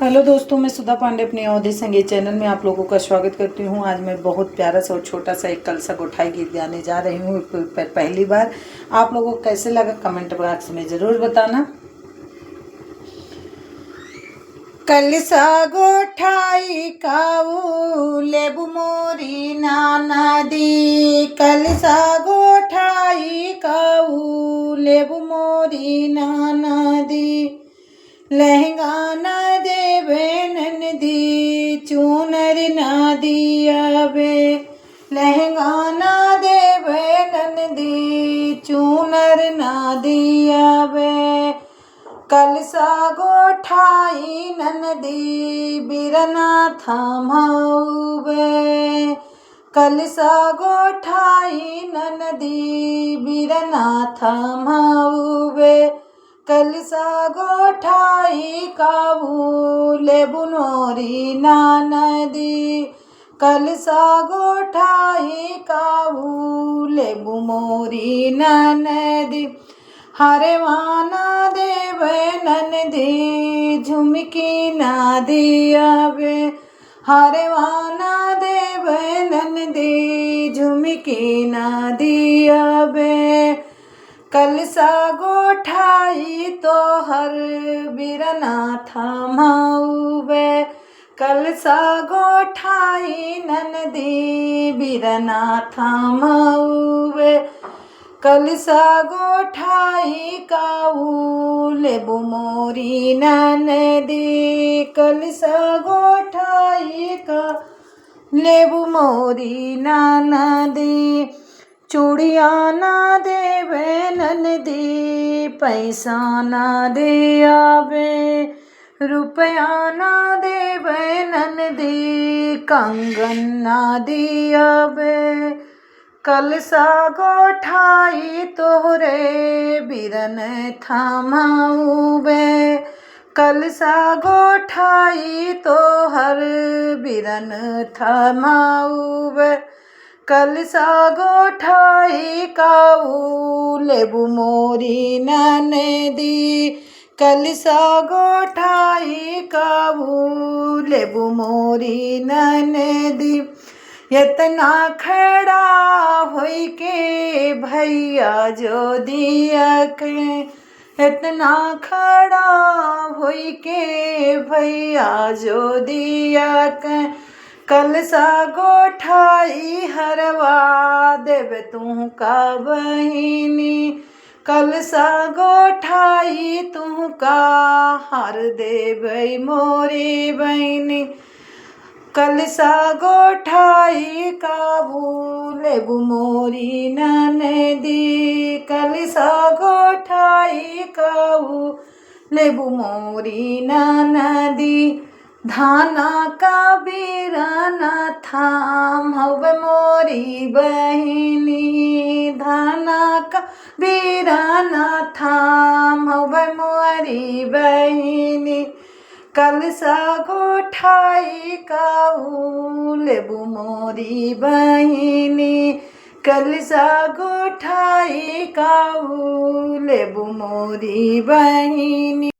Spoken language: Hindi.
हेलो दोस्तों, मैं सुधा पांडे अपने अवधि संगीत चैनल में आप लोगों का स्वागत करती हूँ। आज मैं बहुत प्यारा सा और छोटा सा एक कलसा गोठाई गीत गाने जा रही हूँ पहली बार। आप लोगों को कैसे लगा कमेंट बॉक्स में ज़रूर बताना। कलसा गोठाई काऊ लेबू मोरी नाना दी, कलसा गोठाई काऊ लेबू मोरी नाना दी। लहंगा न देवे ननदी चूनर ना दियावे, लहंगा न देवे ननदी चूनर ना दियावे। कलसा गोठाई ननदी बिरना थमाउवे, कलसा गोठाई ननदी बिरना थमाउवे। कलसा गोठाई काबू लेबू मोरी नानदी, कलसा गोठाई काबू लेबू मोरी नानदी। हरवाना देवे ननदी झुमकी ना दियावे, हरवाना देवे ननदी झुमकी ना दियावे। कलसा गोठाई तो हर बिरना थमाउवे, कलसा गोठाई ननदी बिरना थमाउवे। कलसा गोठाई काऊ लेबू मोरी ननदी, कलसा गोठाई का लेबू मोरी ननदी। चूड़िया ना देवे ननदी पैसा ना दियावे, रुपया ना देवे ननदी कंगन ना दियावे। कलसा गोठाई तोहरे बिरन थमाउवे, कलसा गोठाई तोहर बिरन थमाउवे। कलसा गोठाई काऊ लेबू मोरी ननदी, कलसा गोठाई काऊ लेबू मोरी ननदी। इतना खड़ा होई के भैया जो दिया के, इतना खड़ा होई के भैया जो दिया के। कलसा गोठाई हरवा देवे तू का बहिनी, कलसा गोठाई तू का हर देवे मोरी बहिनी। कलसा गोठाई काबू लेबू मोरी ननदी, कलसा गोठाई काबू लेबू मोरी ननदी। धाना का बिरना थाम हवे मोरी बहिनी, धाना का बिरना थाम हवे मोरी बहिनी। कलसा गोठाई काऊ लेबू मोरी बहिनी, कलसा गोठाई काऊ लेबू मोरी बहिनी।